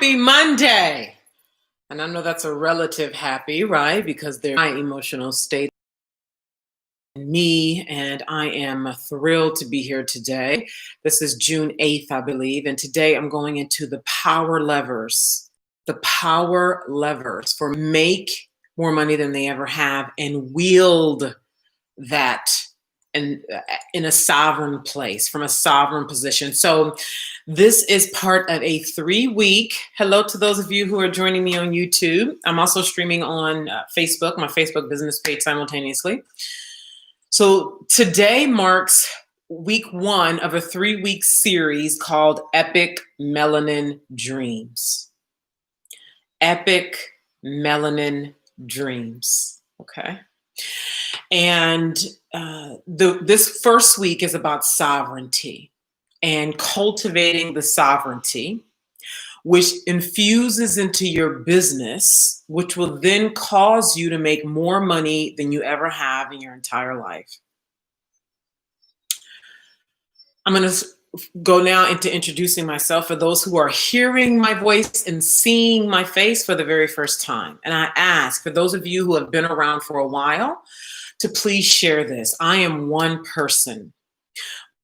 Happy Monday. And I know that's a relative happy, right? Because they're my emotional state. Me, and I am thrilled to be here today. This is June 8th, I believe. And today I'm going into the power levers for make more money than they ever have and wield that in a sovereign place, from a sovereign position. So this is part of a 3-week. Hello to those of you who are joining me on YouTube. I'm also streaming on Facebook, my Facebook business page simultaneously. So today marks week 1 of a 3-week series called Epic Melanin Dreams. Epic Melanin Dreams. Okay. And this first week is about sovereignty and cultivating the sovereignty, which infuses into your business, which will then cause you to make more money than you ever have in your entire life. I'm going to go now into introducing myself for those who are hearing my voice and seeing my face for the very first time. And I ask for those of you who have been around for a while to please share this. I am one person.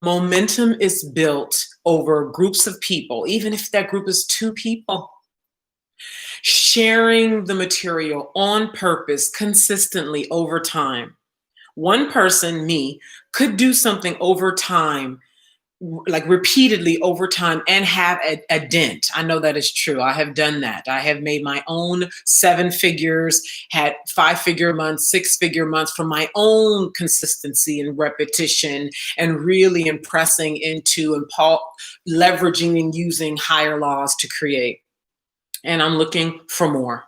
Momentum is built over groups of people, even if that group is 2 people. Sharing the material on purpose consistently over time. One person, me, could do something over time, like repeatedly over time, and have a dent. I know that is true. I have done that. I have made my own 7 figures, had 5-figure months, 6-figure months from my own consistency and repetition, and really impressing into and leveraging and using higher laws to create. And I'm looking for more.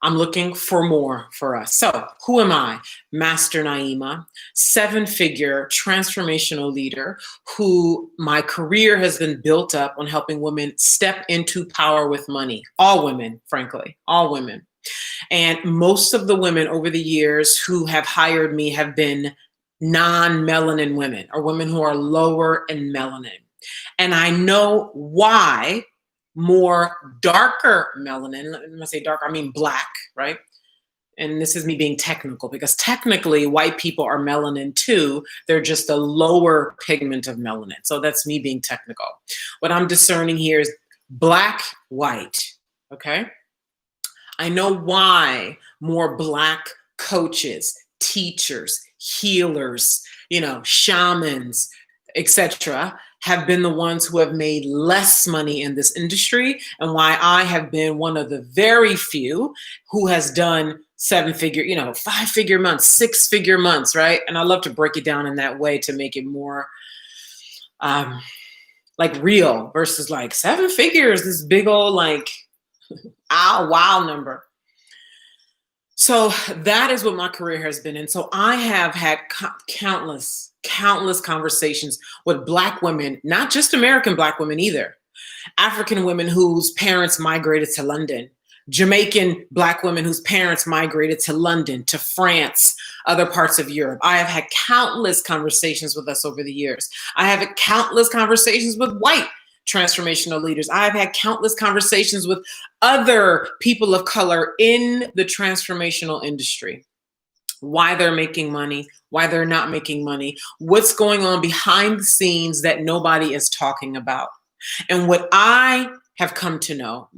I'm looking for more for us. So who am I? Master Naima, 7-figure transformational leader who my career has been built up on helping women step into power with money. All women, frankly, all women. And most of the women over the years who have hired me have been non-melanin women, or women who are lower in melanin. And I know why more darker melanin, when I say darker, I mean black, right? And this is me being technical, because technically white people are melanin too. They're just a lower pigment of melanin. So that's me being technical. What I'm discerning here is black, white, okay? I know why more black coaches, teachers, healers, shamans, etc., have been the ones who have made less money in this industry, and why I have been one of the very few who has done 7-figure, 5-figure months, 6-figure months, right? And I love to break it down in that way to make it more like real versus like 7 figures, this big old like, wow number. So that is what my career has been. And so I have had countless conversations with Black women, not just American Black women either, African women whose parents migrated to London, Jamaican Black women whose parents migrated to London, to France, other parts of Europe. I have had countless conversations with us over the years. I have had countless conversations with white transformational leaders. I've had countless conversations with other people of color in the transformational industry. Why they're making money, why they're not making money, what's going on behind the scenes that nobody is talking about. And what I have come to know,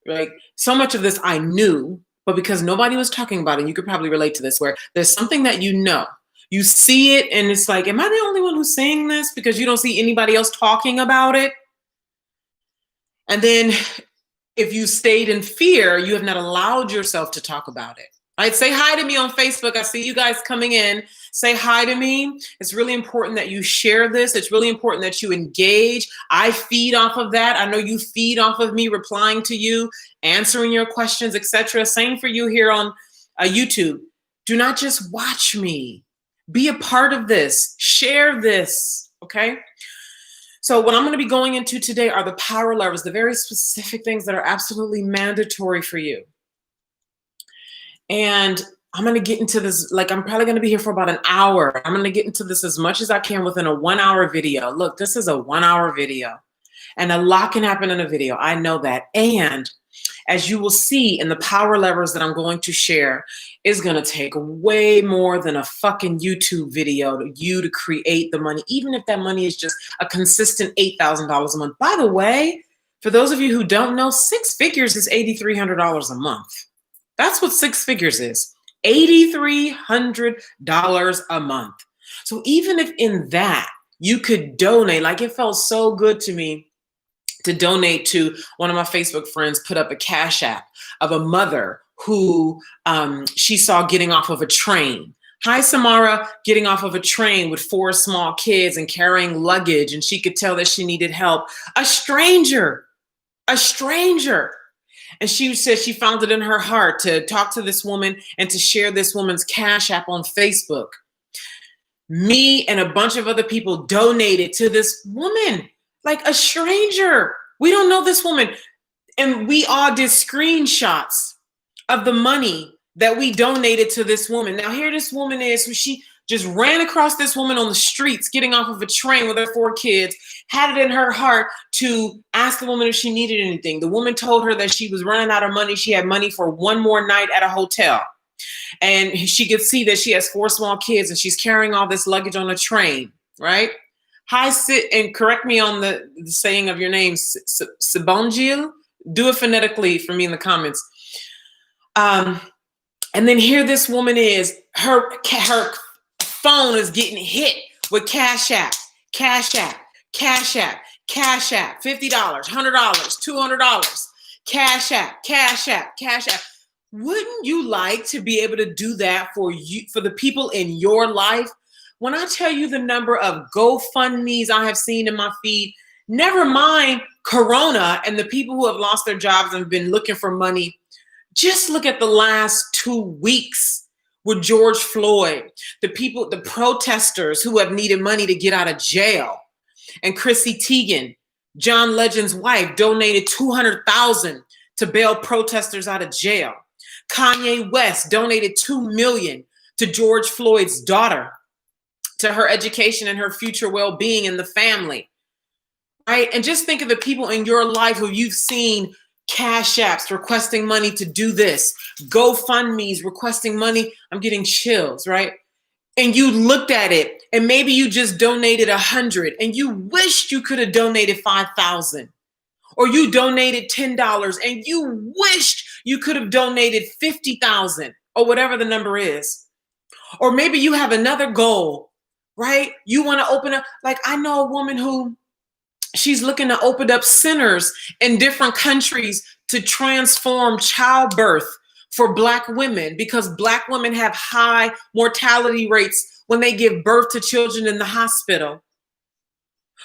like so much of this I knew, but because nobody was talking about it, you could probably relate to this, where there's something that you see it and it's like, am I the only one who's saying this? Because you don't see anybody else talking about it. And then if you stayed in fear, you have not allowed yourself to talk about it. I'd say hi to me on Facebook. I see you guys coming in. Say hi to me. It's really important that you share this. It's really important that you engage. I feed off of that. I know you feed off of me replying to you, answering your questions, etc. Same for you here on YouTube. Do not just watch me. Be a part of this. Share this, okay? So what I'm going to be going into today are the power levers, the very specific things that are absolutely mandatory for you. And I'm going to get into this, like I'm probably going to be here for about an hour. I'm going to get into this as much as I can within a 1-hour video. Look, this is a 1-hour video. And a lot can happen in a video. I know that. And as you will see in the power levers that I'm going to share, is going to take way more than a fucking YouTube video to create the money, even if that money is just a consistent $8,000 a month. By the way, for those of you who don't know, six figures is $8,300 a month. That's what six figures is. $8,300 a month. So even if in that you could donate, like it felt so good to me to donate to one of my Facebook friends, put up a Cash App of a mother who she saw getting off of a train. Hi, Samara, getting off of a train with 4 small kids and carrying luggage, and she could tell that she needed help. A stranger. And she said she found it in her heart to talk to this woman and to share this woman's Cash App on Facebook. Me and a bunch of other people donated to this woman, like a stranger. We don't know this woman. And we all did screenshots of the money that we donated to this woman. Now here this woman is, so she just ran across this woman on the streets, getting off of a train with her 4 kids, had it in her heart to ask the woman if she needed anything. The woman told her that she was running out of money. She had money for one more night at a hotel. And she could see that she has 4 small kids and she's carrying all this luggage on a train, right? Hi, sit, and correct me on the saying of your name, Sibongil. Do it phonetically for me in the comments. And then here this woman is, her phone is getting hit with Cash App, $50, $50, $100, $200, Cash App. Wouldn't you like to be able to do that for you, for the people in your life? When I tell you the number of GoFundMes I have seen in my feed, never mind Corona and the people who have lost their jobs and have been looking for money. Just look at the last 2 weeks with George Floyd, the protesters who have needed money to get out of jail. And Chrissy Teigen, John Legend's wife, donated $200,000 to bail protesters out of jail. Kanye West donated $2 million to George Floyd's daughter, to her education and her future well-being in the family, right? And just think of the people in your life who you've seen Cash Apps requesting money to do this, GoFundMes requesting money. I'm getting chills, right? And you looked at it and maybe you just donated 100 and you wished you could have donated 5,000, or you donated $10 and you wished you could have donated 50,000 or whatever the number is. Or maybe you have another goal, right? You want to open up, like I know a woman who she's looking to open up centers in different countries to transform childbirth for Black women, because Black women have high mortality rates when they give birth to children in the hospital.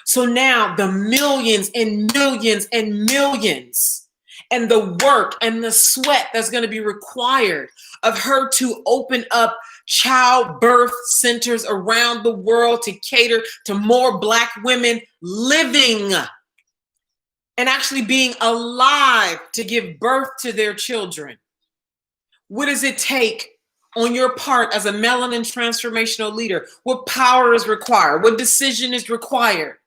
So now the millions and millions and millions and the work and the sweat that's going to be required of her to open up childbirth centers around the world to cater to more Black women living and actually being alive to give birth to their children. What does it take on your part as a melanin transformational leader? What power is required? What decision is required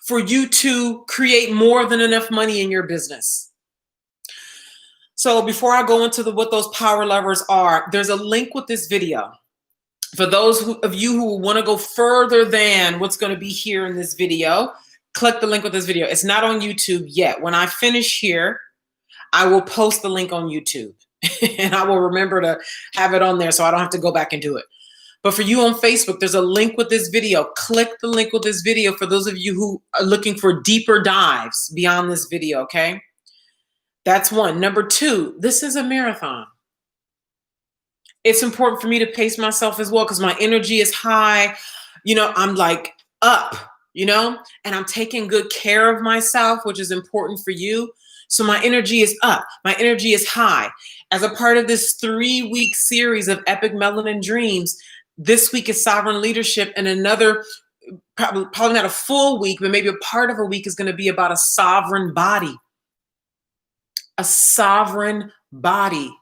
for you to create more than enough money in your business? So before I go into what those power levers are, there's a link with this video. For those of you who want to go further than what's going to be here in this video, click the link with this video. It's not on YouTube yet. When I finish here, I will post the link on YouTube and I will remember to have it on there so I don't have to go back and do it. But for you on Facebook, there's a link with this video. Click the link with this video for those of you who are looking for deeper dives beyond this video, okay? That's one. Number 2, this is a marathon. It's important for me to pace myself as well because my energy is high. You know, I'm like up, you know, and I'm taking good care of myself, which is important for you. So my energy is up. My energy is high. As a part of this 3-week series of Epic Melanin Dreams, this week is sovereign leadership, and another, probably not a full week, but maybe a part of a week is going to be about a sovereign body. A sovereign body.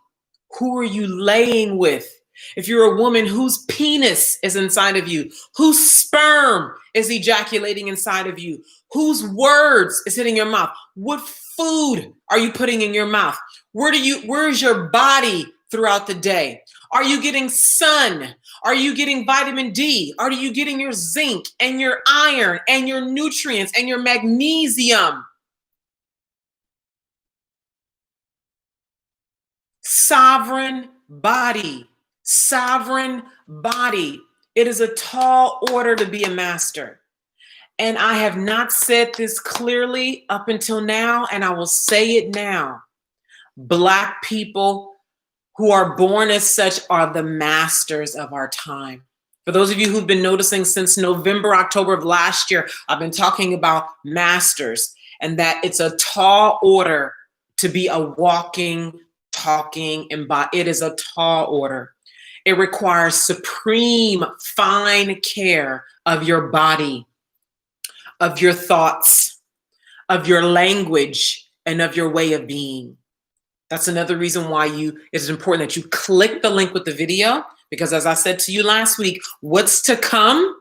Who are you laying with? If you're a woman, whose penis is inside of you? Whose sperm is ejaculating inside of you? Whose words is hitting your mouth? What food are you putting in your mouth? Where's your body throughout the day? Are you getting sun? Are you getting vitamin D? Are you getting your zinc and your iron and your nutrients and your magnesium? Sovereign body. Sovereign body. It is a tall order to be a master. And I have not said this clearly up until now, and I will say it now. Black people who are born as such are the masters of our time. For those of you who've been noticing since November, October of last year, I've been talking about masters and that it's a tall order to be a walking, talking embodiment. It is a tall order. It requires supreme, fine care of your body, of your thoughts, of your language, and of your way of being. That's another reason why it is important that you click the link with the video, because as I said to you last week, what's to come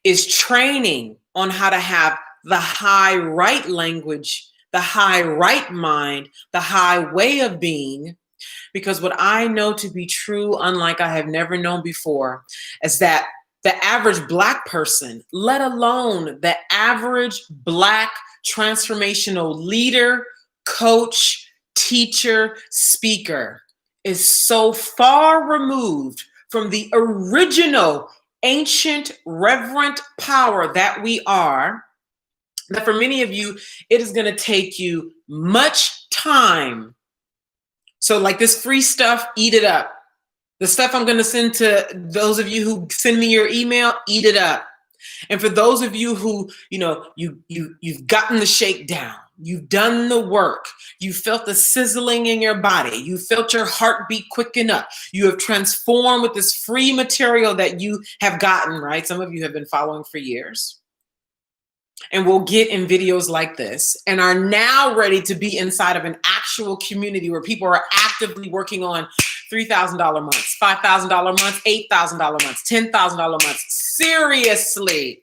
is training on how to have the high right language, the high right mind, the high way of being. Because what I know to be true, unlike I have never known before, is that the average Black person, let alone the average Black transformational leader, coach, teacher, speaker, is so far removed from the original ancient reverent power that we are, that for many of you, it is going to take you much time. So like this free stuff, eat it up. The stuff I'm going to send to those of you who send me your email, eat it up. And for those of you who, you've gotten the shakedown, you've done the work, you felt the sizzling in your body, you felt your heartbeat quicken up, you have transformed with this free material that you have gotten, right? Some of you have been following for years and will get in videos like this and are now ready to be inside of an actual community where people are actively working on $3,000 months, $5,000 months, $8,000 months, $10,000 months. Seriously.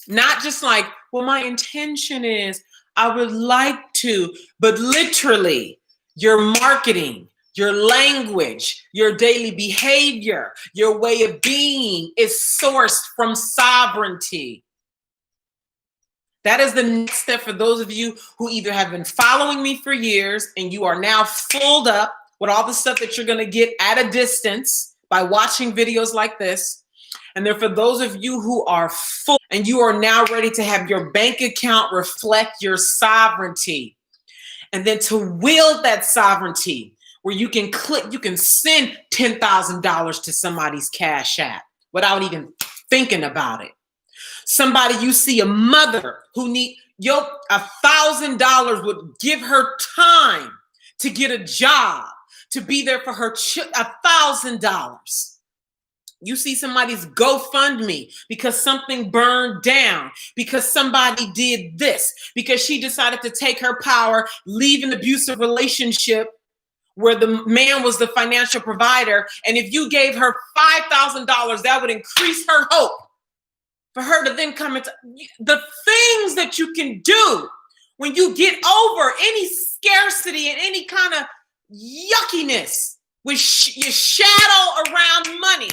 Not just like, well, my intention is I would like to, but literally your marketing, your language, your daily behavior, your way of being is sourced from sovereignty. That is the next step for those of you who either have been following me for years and you are now filled up with all the stuff that you're going to get at a distance by watching videos like this. And then for those of you who are full and you are now ready to have your bank account reflect your sovereignty. And then to wield that sovereignty where you can send $10,000 to somebody's Cash App without even thinking about it. Somebody you see, a mother who $1,000 would give her time to get a job, to be there for her $1,000. You see somebody's GoFundMe because something burned down, because somebody did this, because she decided to take her power, leave an abusive relationship where the man was the financial provider. And if you gave her $5,000, that would increase her hope for her to then come into the things that you can do when you get over any scarcity and any kind of yuckiness with your shadow around money.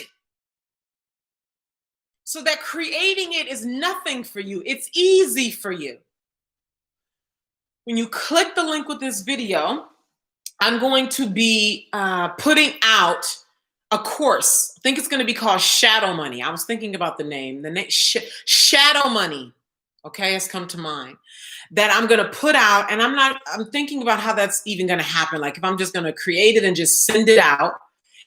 So that creating it is nothing for you. It's easy for you. When you click the link with this video, I'm going to be putting out a course. I think it's going to be called Shadow Money. I was thinking about the name. The name Shadow Money, okay, has come to mind. That I'm going to put out, and I'm thinking about how that's even going to happen. Like if I'm just going to create it and just send it out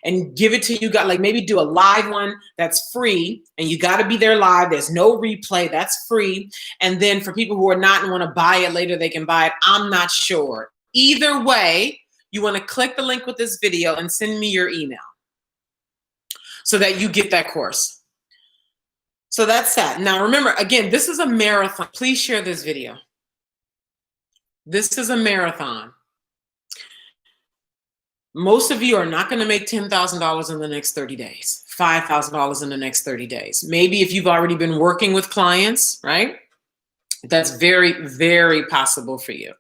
and give it to you, like maybe do a live one that's free, and you got to be there live. There's no replay. That's free. And then for people who are not and want to buy it later, they can buy it. I'm not sure. Either way, you want to click the link with this video and send me your email so that you get that course. So that's that. Now remember, again, this is a marathon. Please share this video. This is a marathon. Most of you are not going to make $10,000 in the next 30 days, $5,000 in the next 30 days. Maybe if you've already been working with clients, right? That's very, very possible for you.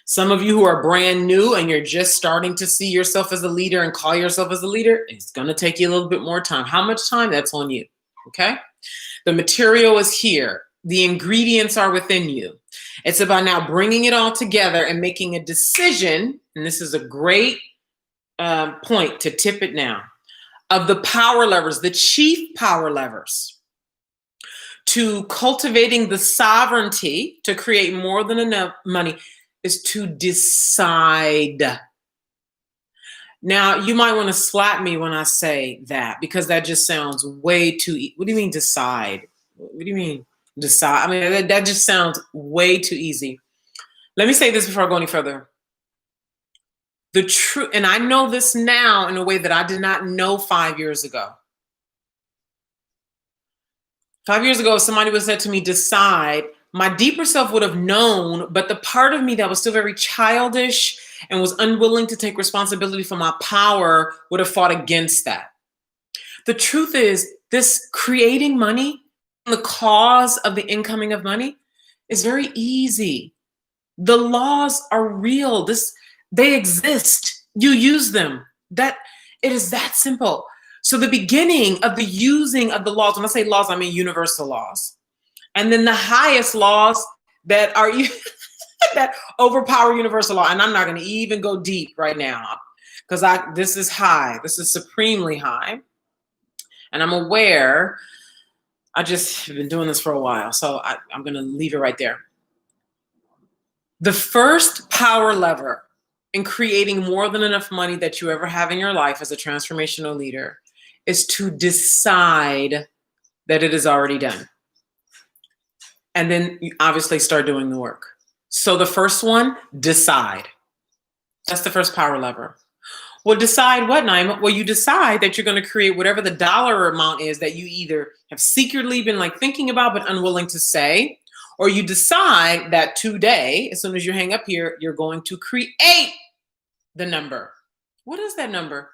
Some of you who are brand new and you're just starting to see yourself as a leader and call yourself as a leader, it's going to take you a little bit more time. How much time? That's on you. Okay. The material is here. The ingredients are within you. It's about now bringing it all together and making a decision. And this is a great point to tip it now, of the power levers, the chief power levers to cultivating the sovereignty to create more than enough money is to decide. Now, you might want to slap me when I say that, because that just sounds way too what do you mean decide? What do you mean decide? I mean, that just sounds way too easy. Let me say this before I go any further. The truth, and I know this now in a way that I did not know 5 years ago. 5 years ago, if somebody would have said to me, decide, my deeper self would have known, but the part of me that was still very childish and was unwilling to take responsibility for my power would have fought against that. The truth is, this creating money, the cause of the incoming of money, is very easy. The laws are real. They exist. You use them. That it is that simple. So the beginning of the using of the laws, when I say laws, I mean universal laws. And then the highest laws that are that overpower universal law. And I'm not going to even go deep right now because this is high. This is supremely high. And I'm aware, I just have been doing this for a while. So I'm going to leave it right there. The first power lever in creating more than enough money that you ever have in your life as a transformational leader is to decide that it is already done. And then you obviously start doing the work. So the first one, decide. That's the first power lever. Well, decide what, Naima? Well, you decide that you're going to create whatever the dollar amount is that you either have secretly been like thinking about but unwilling to say, or you decide that today, as soon as you hang up here, you're going to create the number. What is that number?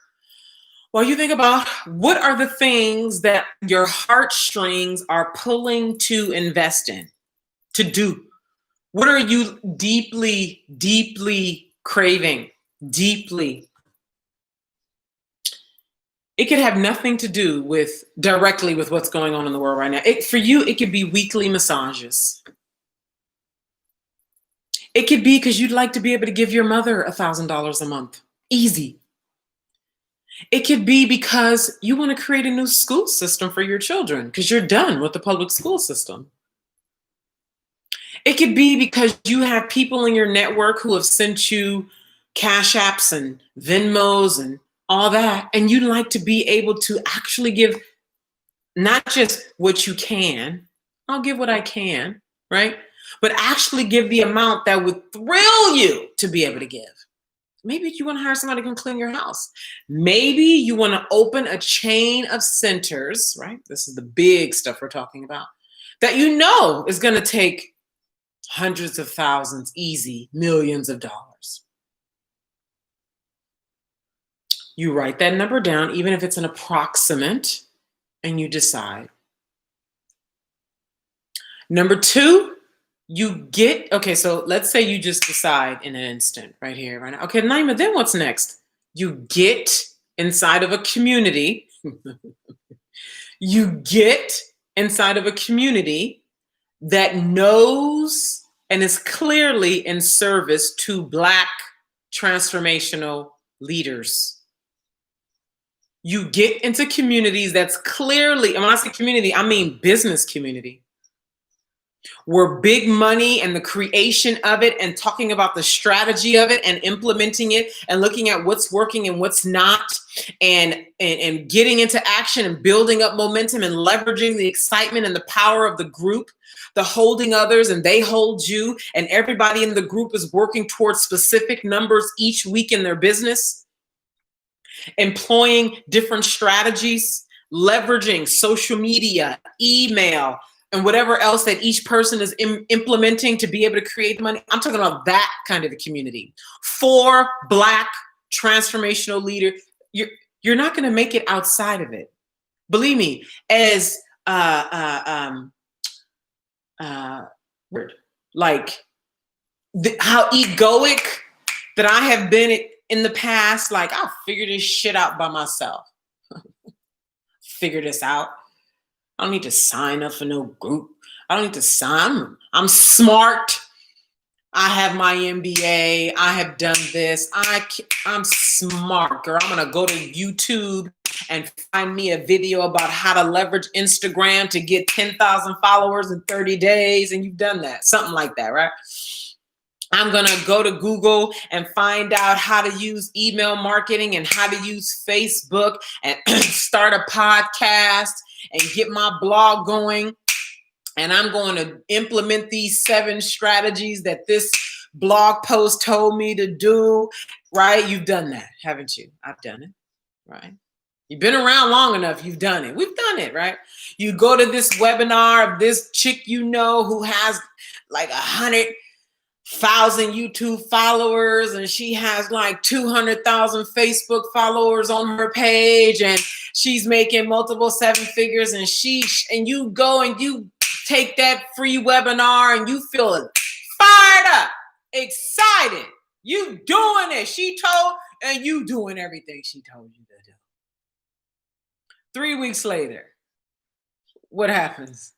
Well, you think about what are the things that your heartstrings are pulling to invest in, to do. What are you deeply, deeply craving? Deeply. It could have nothing to do with directly with what's going on in the world right now. For you, it could be weekly massages. It could be because you'd like to be able to give your mother $1,000 a month. Easy. It could be because you want to create a new school system for your children because you're done with the public school system. It could be because you have people in your network who have sent you Cash Apps and Venmos and all that, and you'd like to be able to actually give not just what you can, I'll give what I can, right? But actually give the amount that would thrill you to be able to give. Maybe you want to hire somebody who can clean your house. Maybe you want to open a chain of centers, right? This is the big stuff we're talking about, that you know is going to take hundreds of thousands, easy, millions of dollars. You write that number down, even if it's an approximate, and you decide. Number two, okay, so let's say you just decide in an instant right here, right now. Okay, Naima, then what's next? You get inside of a community. You get inside of a community that knows and is clearly in service to Black transformational leaders. You get into communities that's clearly, and when I say community, I mean business community, where big money and the creation of it and talking about the strategy of it and implementing it and looking at what's working and what's not and getting into action and building up momentum and leveraging the excitement and the power of the group, the holding others and they hold you, and everybody in the group is working towards specific numbers each week in their business, employing different strategies, leveraging social media, email, and whatever else that each person is implementing to be able to create money. I'm talking about that kind of a community. For Black transformational leader, you're not going to make it outside of it. Believe me, as Like how egoic that I have been in the past. Like, I'll figure this shit out by myself. Figure this out. I don't need to sign up for no group. I don't need to sign. I'm smart. I have my MBA. I have done this. I'm smart, girl. I'm going to go to YouTube and find me a video about how to leverage Instagram to get 10,000 followers in 30 days. And you've done that. Something like that, right? I'm going to go to Google and find out how to use email marketing and how to use Facebook and start a podcast and get my blog going. And I'm going to implement these 7 strategies that this blog post told me to do, right? You've done that, haven't you? I've done it, right? You've been around long enough. You've done it. We've done it, right? You go to this webinar of this chick you know who has like 100,000 YouTube followers, and she has like 200,000 Facebook followers on her page, and she's making multiple 7 figures, and you go and you take that free webinar and you feel fired up, excited. You doing it. She told, and you doing everything she told you to do. 3 weeks later, what happens?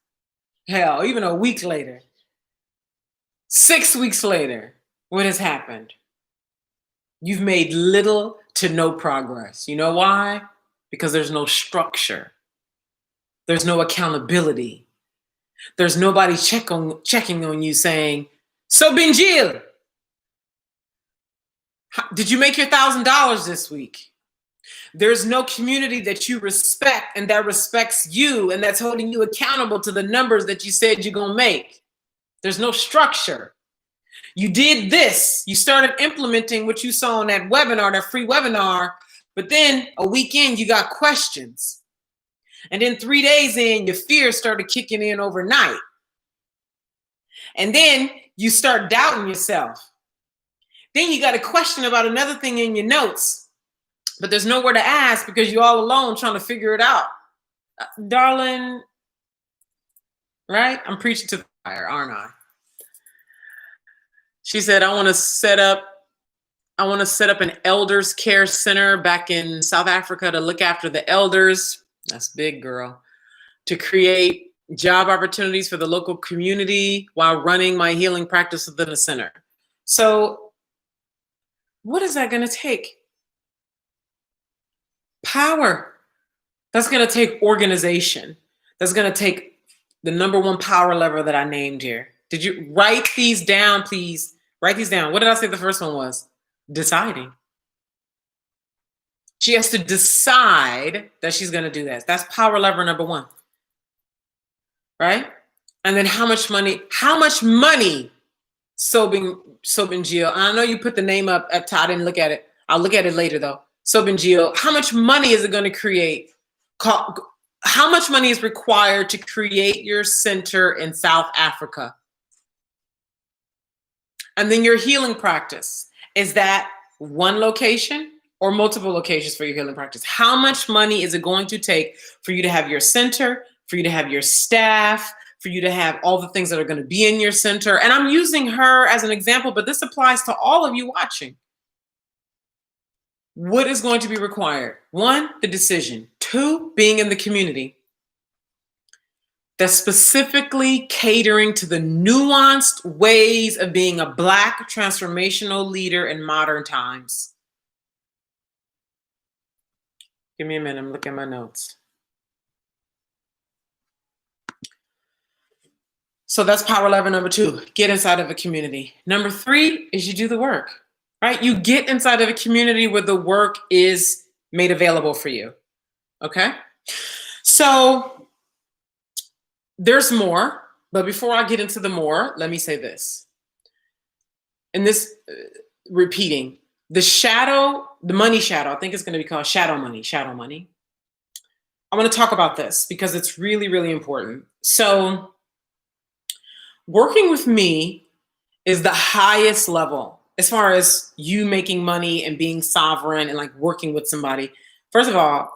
Hell, even a week later, 6 weeks later, what has happened? You've made little to no progress. You know why? Because there's no structure. There's no accountability. There's nobody checking on you saying, so Benjil, did you make your $1,000 this week? There's no community that you respect and that respects you and that's holding you accountable to the numbers that you said you're going to make. There's no structure. You did this. You started implementing what you saw on that webinar, that free webinar, but then a week in, you got questions. And then 3 days in, your fear started kicking in overnight. And then you start doubting yourself. Then you got a question about another thing in your notes, but there's nowhere to ask because you're all alone trying to figure it out. Darling, right? I'm preaching to the choir, aren't I? She said, I want to set up an elders care center back in South Africa to look after the elders. That's big, girl. To create job opportunities for the local community while running my healing practice within the center. So what is that going to take? Power. That's going to take organization. That's going to take the number 1 power lever that I named here. Did you write these down, please? Write these down. What did I say the first one was? Deciding. She has to decide that she's going to do that. That's power lever number 1. Right? And then how much money, Sobin, I know you put the name up top. I didn't look at it. I'll look at it later though. Sobin, how much money is it going to create? How much money is required to create your center in South Africa? And then your healing practice. Is that 1 location or multiple locations for your healing practice? How much money is it going to take for you to have your center, for you to have your staff, for you to have all the things that are going to be in your center? And I'm using her as an example, but this applies to all of you watching. What is going to be required? 1, the decision. 2, being in the community. That's specifically catering to the nuanced ways of being a Black transformational leader in modern times. Give me a minute, I'm looking at my notes. So that's power lever number 2, get inside of a community. Number 3 is you do the work, right? You get inside of a community where the work is made available for you, okay? So there's more, but before I get into the more, let me say this. And this, repeating, the money shadow, I think it's going to be called shadow money. I want to talk about this because it's really, really important. So working with me is the highest level as far as you making money and being sovereign and like working with somebody. First of all,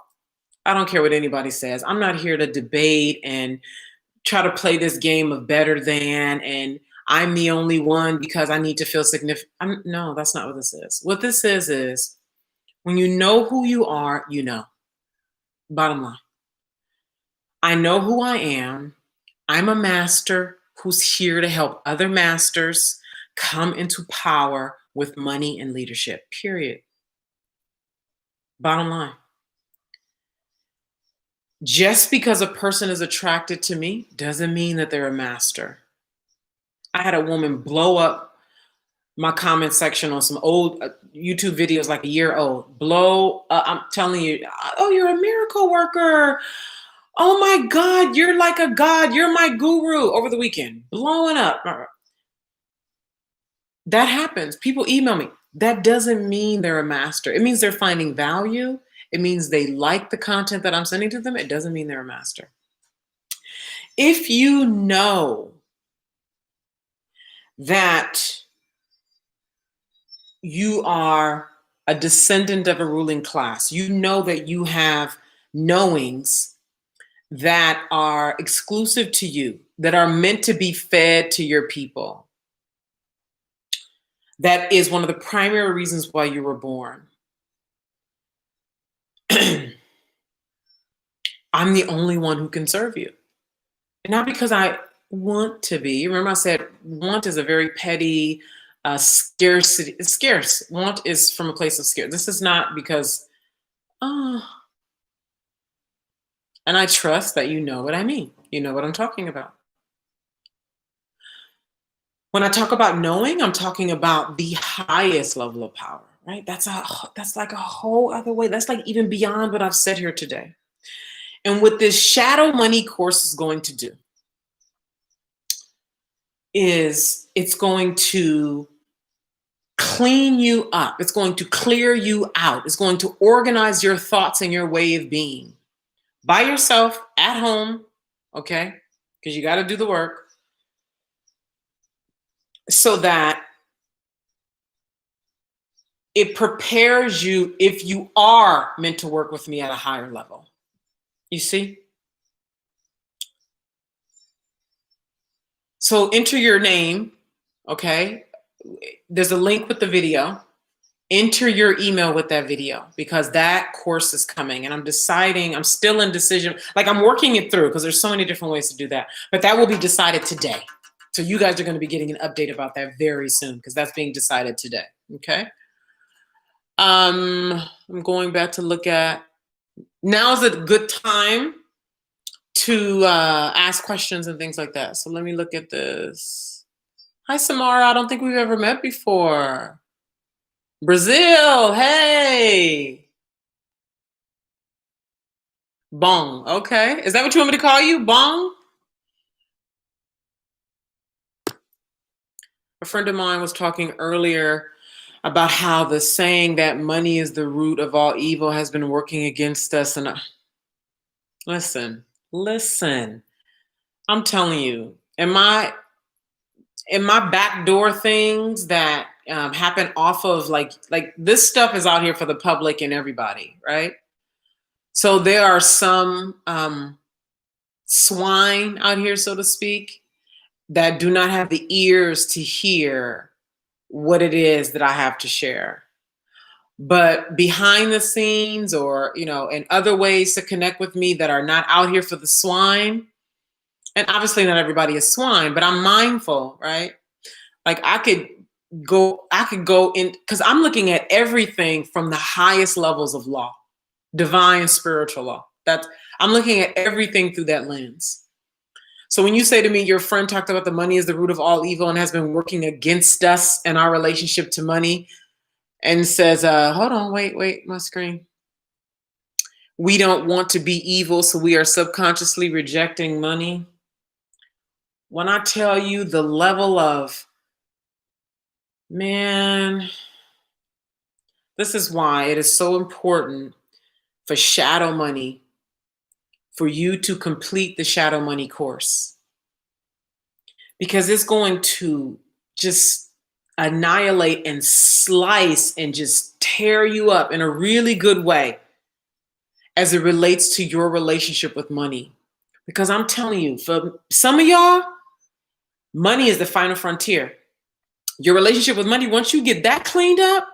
I don't care what anybody says. I'm not here to debate and try to play this game of better than, and I'm the only one because I need to feel significant. No, that's not what this is. What this is when you know who you are, you know. Bottom line. I know who I am. I'm a master who's here to help other masters come into power with money and leadership, period. Bottom line. Just because a person is attracted to me doesn't mean that they're a master. I had a woman blow up my comment section on some old YouTube videos, like a year old. I'm telling you, oh, you're a miracle worker. Oh my God, you're like a God. You're my guru over the weekend. Blowing up. That happens. People email me. That doesn't mean they're a master. It means they're finding value. It means they like the content that I'm sending to them. It doesn't mean they're a master. If you know that you are a descendant of a ruling class, you know that you have knowings that are exclusive to you, that are meant to be fed to your people. That is one of the primary reasons why you were born. I'm the only one who can serve you. And not because I want to be. Remember I said want is a very petty, scarcity. Scarce. Want is from a place of scarce. This is not because, and I trust that you know what I mean. You know what I'm talking about. When I talk about knowing, I'm talking about the highest level of power, right? That's like a whole other way. That's like even beyond what I've said here today. And what this shadow money course is going to do is it's going to clean you up. It's going to clear you out. It's going to organize your thoughts and your way of being by yourself at home, okay? Because you got to do the work. So that it prepares you if you are meant to work with me at a higher level. You see? So enter your name, okay? There's a link with the video. Enter your email with that video because that course is coming and I'm still in decision. Like I'm working it through because there's so many different ways to do that. But that will be decided today. So you guys are going to be getting an update about that very soon because that's being decided today. Okay. I'm going back to look at, now is a good time to ask questions and things like that. So let me look at this. Hi, Samara. I don't think we've ever met before. Brazil. Hey. Bong. Okay. Is that what you want me to call you? Bong? A friend of mine was talking earlier about how the saying that money is the root of all evil has been working against us. And listen, I'm telling you, in my backdoor things that happen off of like this stuff is out here for the public and everybody, right? So there are some swine out here, so to speak, that do not have the ears to hear what it is that I have to share. But behind the scenes or, in other ways to connect with me that are not out here for the swine, and obviously not everybody is swine, but I'm mindful, right? Like I could go in, because I'm looking at everything from the highest levels of law, divine spiritual law. I'm looking at everything through that lens. So when you say to me, your friend talked about the money is the root of all evil and has been working against us and our relationship to money, and says, hold on, wait, my screen. We don't want to be evil, so we are subconsciously rejecting money. When I tell you the level of, man, this is why it is so important for shadow money, for you to complete the shadow money course. Because it's going to just annihilate and slice and just tear you up in a really good way as it relates to your relationship with money. Because I'm telling you, for some of y'all, money is the final frontier. Your relationship with money, once you get that cleaned up.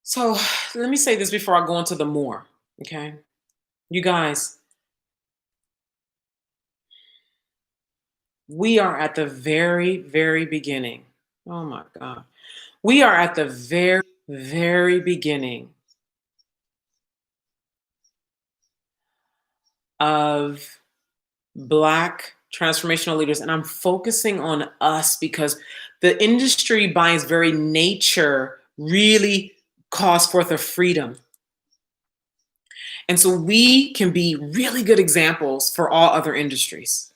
So let me say this before I go into the more, okay? You guys, we are at the very, very beginning. Oh my God. We are at the very, very beginning of Black transformational leaders. And I'm focusing on us because the industry, by its very nature, really calls forth a freedom. And so we can be really good examples for all other industries.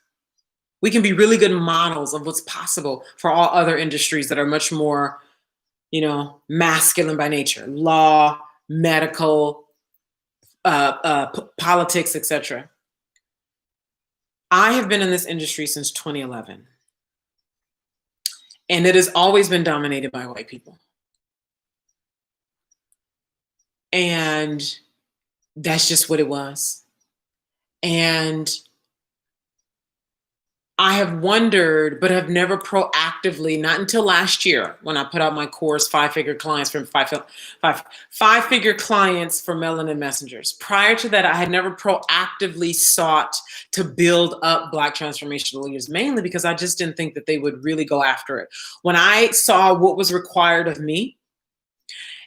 We can be really good models of what's possible for all other industries that are much more, masculine by nature, law, medical, politics, etc. I have been in this industry since 2011, and it has always been dominated by white people. And that's just what it was. And I have wondered, but have never proactively, not until last year when I put out my course, five-figure clients for five-figure clients for Melanin Messengers. Prior to that, I had never proactively sought to build up Black transformational leaders, mainly because I just didn't think that they would really go after it. When I saw what was required of me,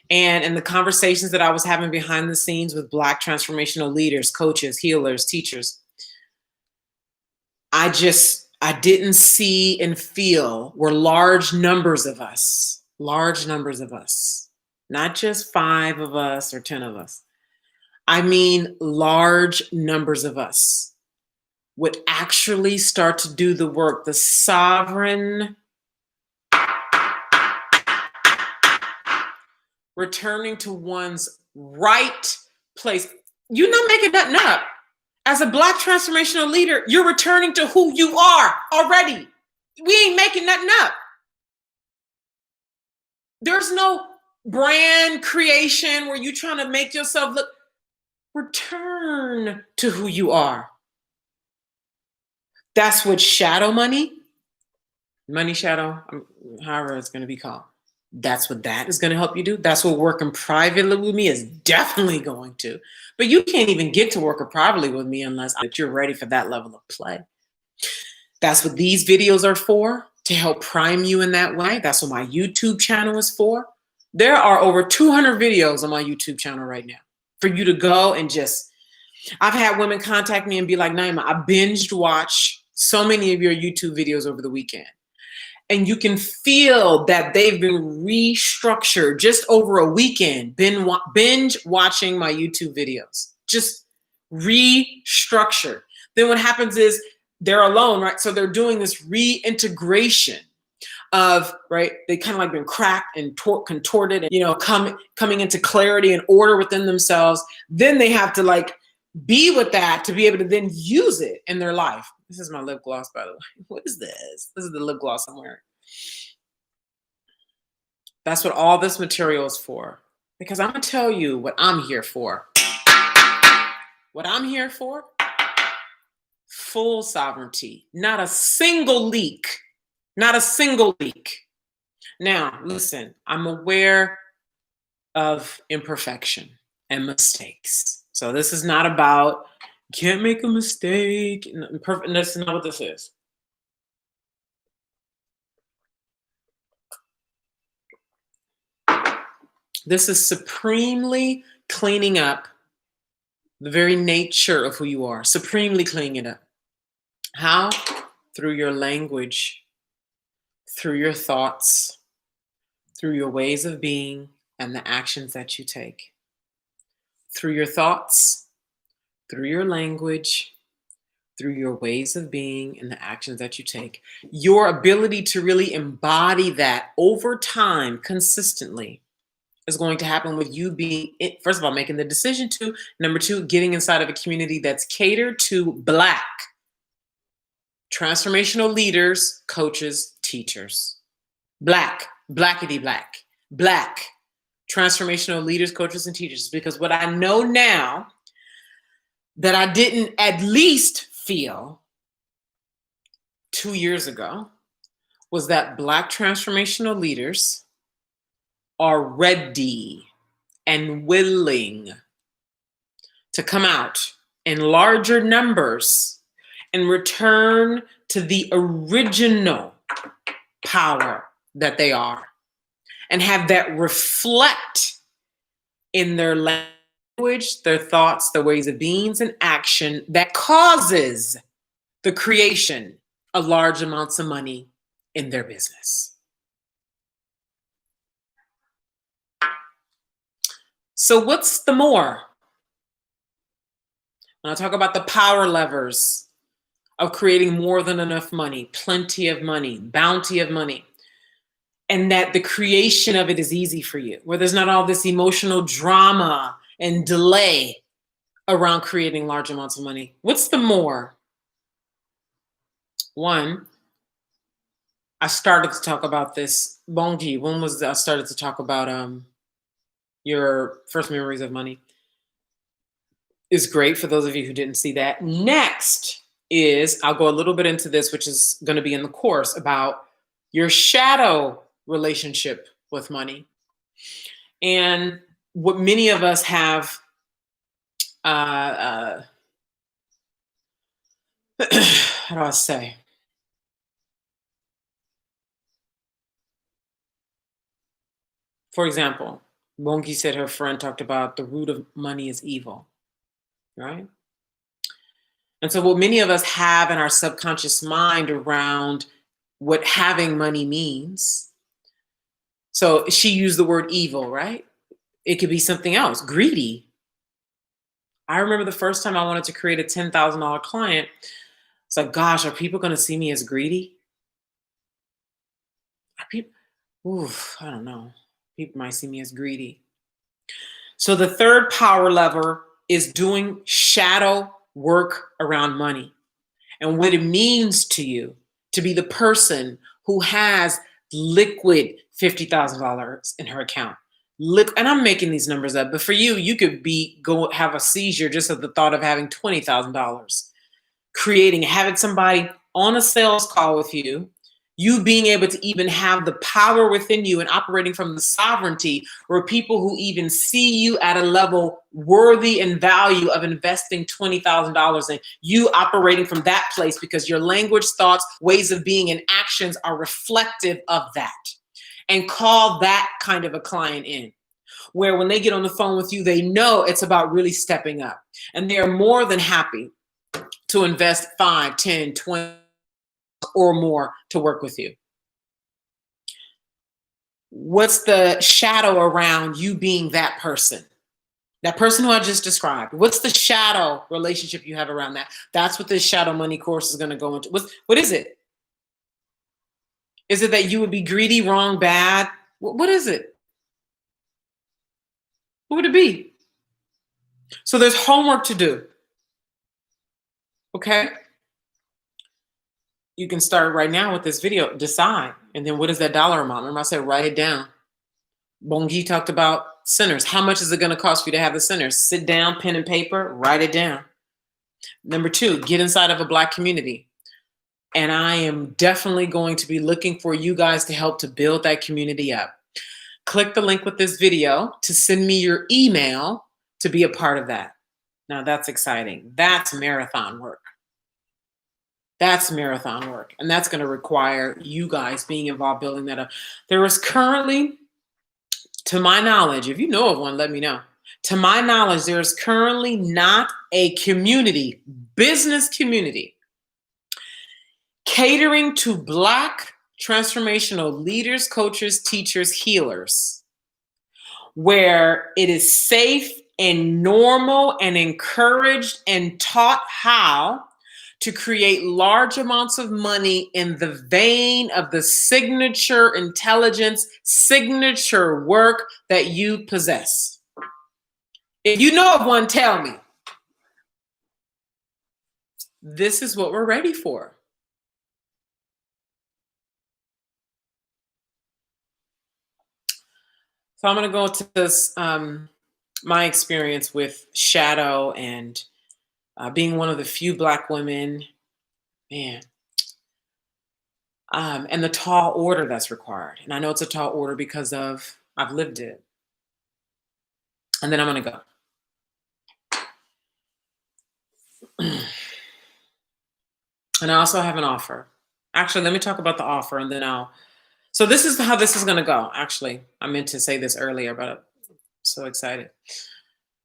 and in the conversations that I was having behind the scenes with Black transformational leaders, coaches, healers, teachers, I didn't see and feel were large numbers of us, not just 5 of us or 10 of us. I mean, large numbers of us would actually start to do the work, the sovereign returning to one's right place. You're not making nothing up. As a Black transformational leader, you're returning to who you are already. We ain't making nothing up. There's no brand creation where you're trying to make yourself look. Return to who you are. That's what shadow money shadow, however it's going to be called. That's what that is going to help you do. That's what working privately with me is definitely going to. But you can't even get to working privately with me unless you're ready for that level of play. That's what these videos are for, to help prime you in that way. That's what my YouTube channel is for. There are over 200 videos on my YouTube channel right now for you to go and just, I've had women contact me and be like, Naima, I binged watch so many of your YouTube videos over the weekend. And you can feel that they've been restructured just over a weekend, binge watching my YouTube videos, just restructured. Then what happens is they're alone, right? So they're doing this reintegration of, right? They kind of like been cracked and contorted and, coming into clarity and order within themselves. Then they have to like be with that to be able to then use it in their life. This is my lip gloss, by the way. What is this? This is the lip gloss I'm wearing. That's what all this material is for. Because I'm going to tell you what I'm here for. What I'm here for? Full sovereignty. Not a single leak. Not a single leak. Now, listen, I'm aware of imperfection and mistakes. So this is not about can't make a mistake. That's not what this is. This is supremely cleaning up the very nature of who you are, supremely cleaning it up. How? Through your language, through your thoughts, through your ways of being and the actions that you take. Through your thoughts, through your language, through your ways of being and the actions that you take. Your ability to really embody that over time, consistently, is going to happen with you being, first of all, making the decision to, number 2, getting inside of a community that's catered to Black transformational leaders, coaches, teachers. Blackity Black transformational leaders, coaches, and teachers. Because what I know now that I didn't at least feel 2 years ago was that Black transformational leaders are ready and willing to come out in larger numbers and return to the original power that they are, and have that reflect in their language, their thoughts, their ways of beings, and action that causes the creation of large amounts of money in their business. So what's the more? When I talk about the power levers of creating more than enough money, plenty of money, bounty of money, and that the creation of it is easy for you, where there's not all this emotional drama and delay around creating large amounts of money. What's the more? One, I started to talk about this. Bongi, when was I started to talk about your first memories of money? Is great for those of you who didn't see that. Next is, I'll go a little bit into this, which is going to be in the course, about your shadow relationship with money. And what many of us have, how do I say? For example, Bongi said her friend talked about the root of money is evil, right? And so what many of us have in our subconscious mind around what having money means. So she used the word evil, right? It could be something else, greedy. I remember the first time I wanted to create a $10,000 client. It's like, gosh, are people going to see me as greedy? Are people, I don't know. People might see me as greedy. So the third power lever is doing shadow work around money and what it means to you to be the person who has liquid $50,000 in her account. And I'm making these numbers up, but for you, you could go have a seizure just at the thought of having $20,000. Having somebody on a sales call with you, you being able to even have the power within you and operating from the sovereignty, where people who even see you at a level worthy and value of investing $20,000 in, you operating from that place because your language, thoughts, ways of being, and actions are reflective of that. And call that kind of a client in, where when they get on the phone with you, they know it's about really stepping up. And they are more than happy to invest 5, 10, 20 or more to work with you. What's the shadow around you being that person? That person who I just described. What's the shadow relationship you have around that? That's what this shadow money course is going to go into. What is it? Is it that you would be greedy, wrong, bad? What is it? What would it be? So there's homework to do. Okay? You can start right now with this video, decide. And then what is that dollar amount? Remember I said, write it down. Bongi talked about centers. How much is it going to cost for you to have the centers? Sit down, pen and paper, write it down. Number 2, get inside of a Black community. And I am definitely going to be looking for you guys to help to build that community up. Click the link with this video to send me your email to be a part of that. Now that's exciting. That's marathon work. That's marathon work. And that's going to require you guys being involved building that up. There is currently, to my knowledge, if you know of one, let me know. To my knowledge, there is currently not a community, business community, catering to Black transformational leaders, coaches, teachers, healers, where it is safe and normal and encouraged and taught how to create large amounts of money in the vein of the signature intelligence, signature work that you possess. If you know of one, tell me. This is what we're ready for. So I'm going to go into this, my experience with shadow and being one of the few Black women, man, and the tall order that's required. And I know it's a tall order because I've lived it. And then I'm going to go. And I also have an offer. Actually, let me talk about the offer and then so this is how this is going to go. Actually, I meant to say this earlier, but I'm so excited.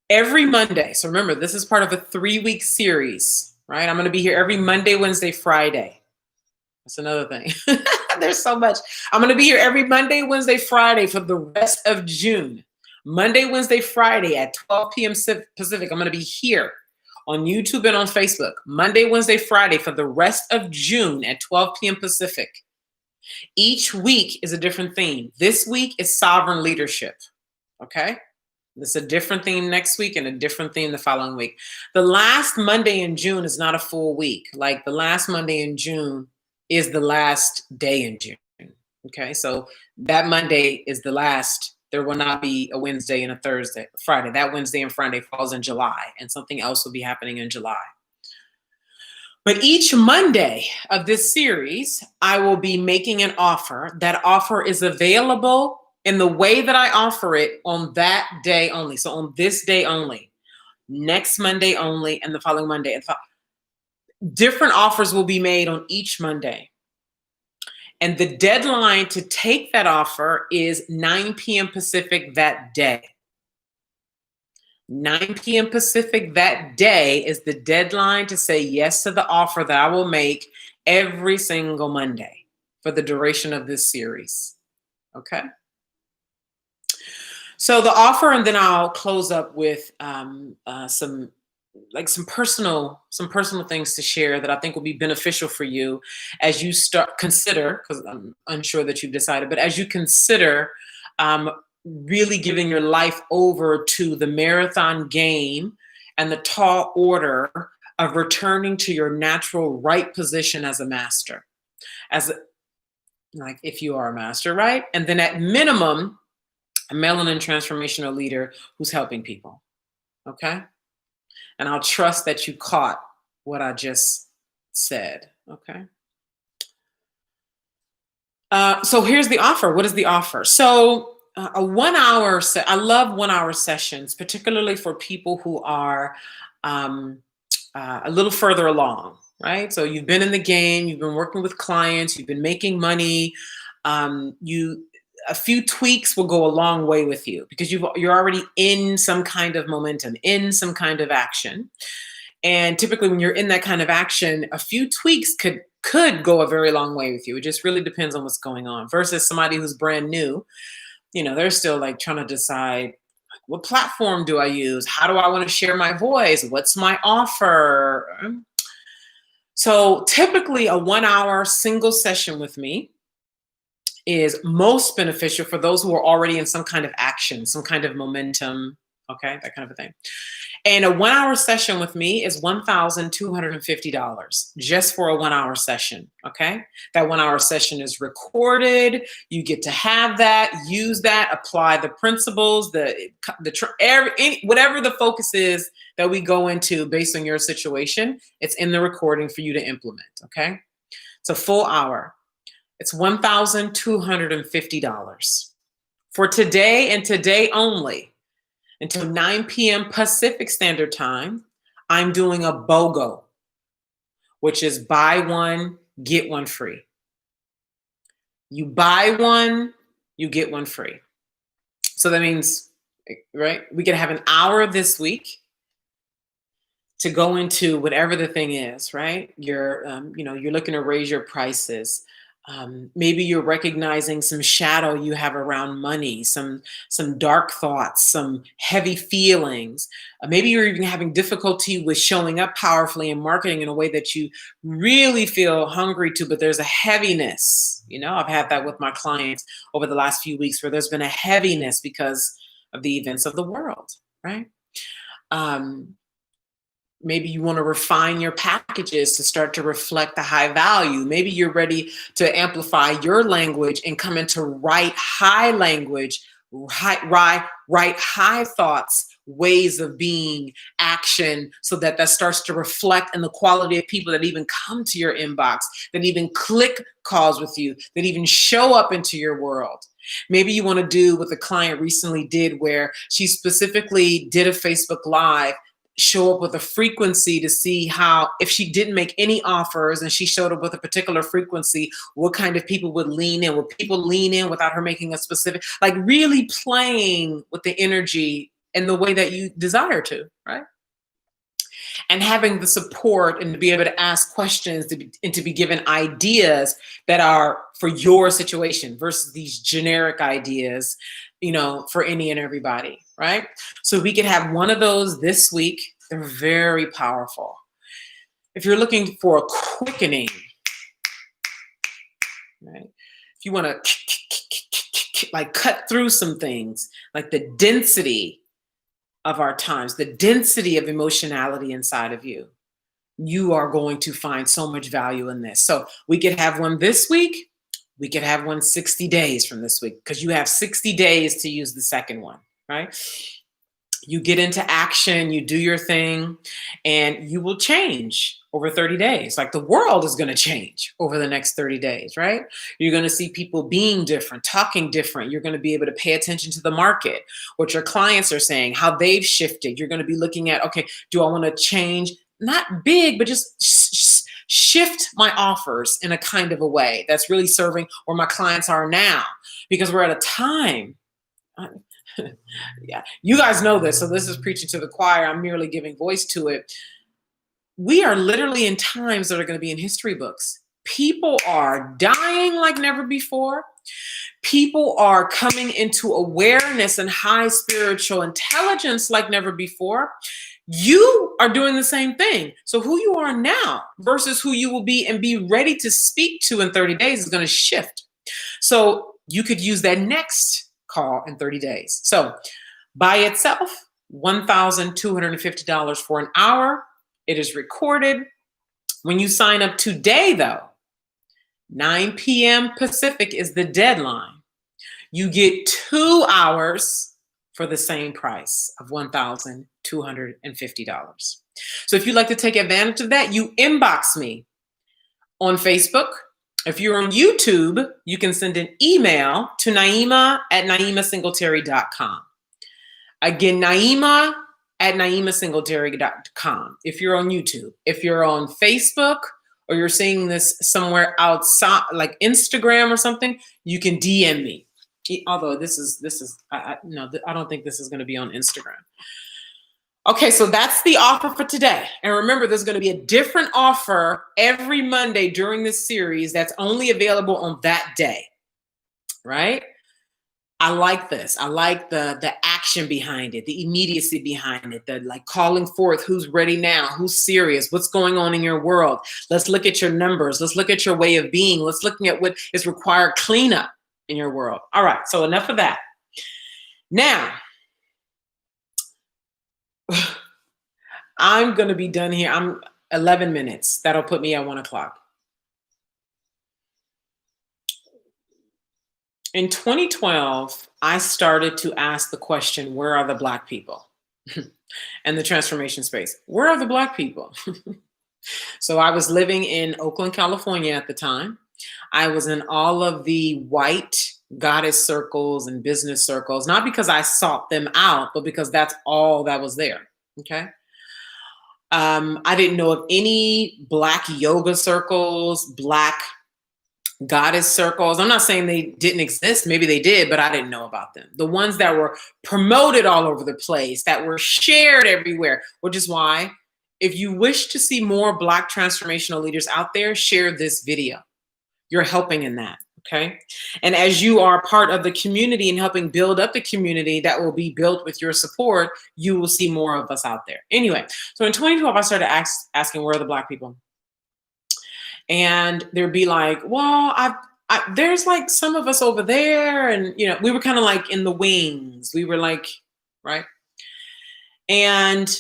Every Monday. So remember, this is part of a 3-week series, right? I'm going to be here every Monday, Wednesday, Friday. That's another thing. There's so much. I'm going to be here every Monday, Wednesday, Friday for the rest of June. Monday, Wednesday, Friday at 12 p.m. Pacific. I'm going to be here on YouTube and on Facebook. Monday, Wednesday, Friday for the rest of June at 12 p.m. Pacific. Each week is a different theme. This week is sovereign leadership. Okay? It's a different theme next week and a different theme the following week. The last Monday in June is not a full week. Like the last Monday in June is the last day in June. Okay, so that Monday is the last. There will not be a Wednesday and a Thursday, Friday. That Wednesday and Friday falls in July, and something else will be happening in July. But each Monday of this series, I will be making an offer. That offer is available in the way that I offer it on that day only. So on this day only, next Monday only, and the following Monday. Different offers will be made on each Monday. And the deadline to take that offer is 9 p.m. Pacific that day. 9 p.m. Pacific that day is the deadline to say yes to the offer that I will make every single Monday for the duration of this series. Okay? So the offer, and then I'll close up with some personal things to share that I think will be beneficial for you as you consider, because I'm unsure that you've decided, but as you consider really giving your life over to the marathon game and the tall order of returning to your natural right position as a master, if you are a master, right? And then at minimum, a melanin transformational leader who's helping people. Okay? And I'll trust that you caught what I just said. Okay? So here's the offer. What is the offer? So a 1 hour I love 1 hour sessions, particularly for people who are a little further along, right? So you've been in the game, you've been working with clients, you've been making money. A few tweaks will go a long way with you because you're already in some kind of momentum, in some kind of action. And typically when you're in that kind of action, a few tweaks could go a very long way with you. It just really depends on what's going on versus somebody who's brand new. They're still like trying to decide, what platform do I use? How do I want to share my voice? What's my offer? So typically a 1 hour single session with me is most beneficial for those who are already in some kind of action, some kind of momentum, okay, that kind of a thing. And a 1 hour session with me is $1,250 just for a 1 hour session, okay? That 1 hour session is recorded. You get to have that, use that, apply the principles, whatever the focus is that we go into based on your situation, it's in the recording for you to implement, okay? It's a full hour. It's $1,250 for today and today only. Until 9 p.m. Pacific Standard Time, I'm doing a BOGO, which is buy one, get one free. You buy one, you get one free. So that means, right, we can have an hour this week to go into whatever the thing is, right? You're looking to raise your prices. Maybe you're recognizing some shadow you have around money, some dark thoughts, some heavy feelings. Maybe you're even having difficulty with showing up powerfully in marketing in a way that you really feel hungry to, but there's a heaviness. I've had that with my clients over the last few weeks where there's been a heaviness because of the events of the world, right? Maybe you want to refine your packages to start to reflect the high value. Maybe you're ready to amplify your language and come into write high language, write high thoughts ways of being, action, so that that starts to reflect in the quality of people that even come to your inbox, that even click calls with you, that even show up into your world. Maybe you want to do what the client recently did, where she specifically did a Facebook Live, show up with a frequency to see how, if she didn't make any offers and she showed up with a particular frequency, what kind of people would lean in? Would people lean in without her making a specific, like really playing with the energy in the way that you desire to, right? And having the support and to be able to ask questions and to be given ideas that are for your situation versus these generic ideas, for any and everybody, right? So we could have one of those this week. They're very powerful. If you're looking for a quickening, right? If you want to like cut through some things, like the density of our times, the density of emotionality inside of you, you are going to find so much value in this. So we could have one this week. We could have one 60 days from this week, because you have 60 days to use the second one, right? You get into action, you do your thing, and you will change over 30 days. Like the world is going to change over the next 30 days, right? You're going to see people being different, talking different. You're going to be able to pay attention to the market, what your clients are saying, how they've shifted. You're going to be looking at, okay, do I want to change? Not big, but just shift my offers in a kind of a way that's really serving where my clients are now, because we're at a time. Yeah, you guys know this, so this is preaching to the choir. I'm merely giving voice to it. We are literally in times that are going to be in history books. People are dying like never before. People are coming into awareness and high spiritual intelligence like never before. You are doing the same thing. So who you are now versus who you will be and be ready to speak to in 30 days is going to shift. So you could use that next call in 30 days. So by itself, $1,250 for an hour. It is recorded. When you sign up today, though, 9 p.m. Pacific is the deadline. You get 2 hours for the same price of $1,250. So if you'd like to take advantage of that, you inbox me on Facebook. If you're on YouTube, you can send an email to naima@naimasingletary.com. Again, naima@naimasingletary.com. If you're on YouTube, if you're on Facebook, or you're seeing this somewhere outside, like Instagram or something, you can DM me. Although I don't think this is going to be on Instagram. Okay, so that's the offer for today. And remember, there's going to be a different offer every Monday during this series that's only available on that day, right? I like this. I like the action behind it, the immediacy behind it, the like calling forth who's ready now, who's serious, what's going on in your world. Let's look at your numbers. Let's look at your way of being. Let's look at what is required cleanup in your world. All right, so enough of that. Now, I'm going to be done here. I'm 11 minutes. That'll put me at 1 o'clock. In 2012, I started to ask the question, where are the Black people? And the transformation space. Where are the Black people? So I was living in Oakland, California at the time. I was in all of the white goddess circles and business circles, not because I sought them out, but because that's all that was there. Okay. I didn't know of any Black yoga circles, Black goddess circles. I'm not saying they didn't exist. Maybe they did, but I didn't know about them. The ones that were promoted all over the place, that were shared everywhere, which is why if you wish to see more Black transformational leaders out there, share this video. You're helping in that. Okay. And as you are part of the community and helping build up the community that will be built with your support, you will see more of us out there. Anyway, so in 2012, I started asking, where are the Black people? And there'd be like, well, there's like some of us over there. And, we were kind of like in the wings. We were like, right. And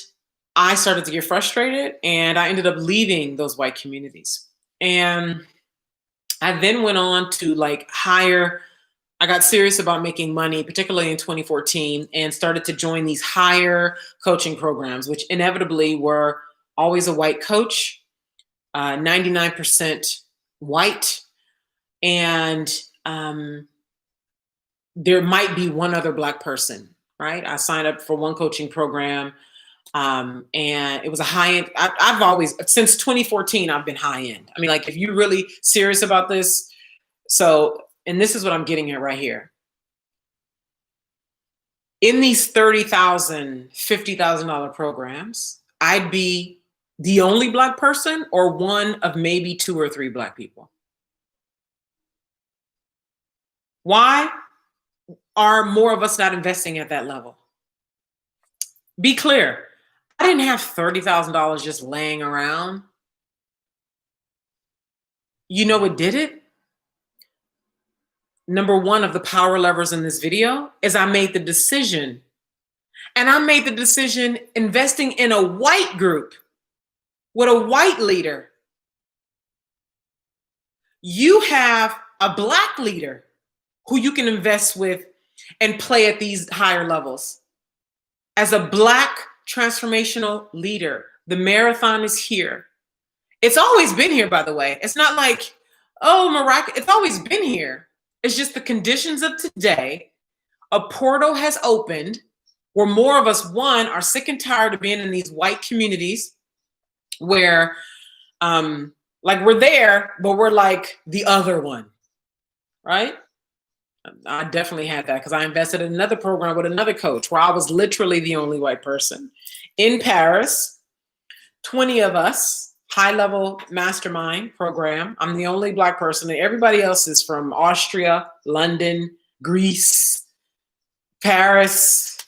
I started to get frustrated and I ended up leaving those white communities. And I then went on to like hire I got serious about making money, particularly in 2014, and started to join these higher coaching programs, which inevitably were always a white coach, 99% white, and there might be one other Black person, right? I signed up for one coaching program, and it was a high end. I've always, since 2014, I've been high end. I mean, like, if you're really serious about this, and this is what I'm getting at right here. In these $30,000, $50,000 programs, I'd be the only Black person or one of maybe 2 or 3 Black people. Why are more of us not investing at that level? Be clear. I didn't have $30,000 just laying around. You know what did it? Number one of the power levers in this video is I made the decision. And I made the decision investing in a white group with a white leader. You have a Black leader who you can invest with and play at these higher levels. As a Black transformational leader, the marathon is here. It's always been here, by the way. It's not like, oh, miraculous. It's always been here. It's just the conditions of today. A portal has opened where more of us, one, are sick and tired of being in these white communities where, like, we're there, but we're like the other one, right? I definitely had that because I invested in another program with another coach where I was literally the only white person. In Paris, 20 of us, high-level mastermind program. I'm the only Black person, and everybody else is from Austria, London, Greece, Paris.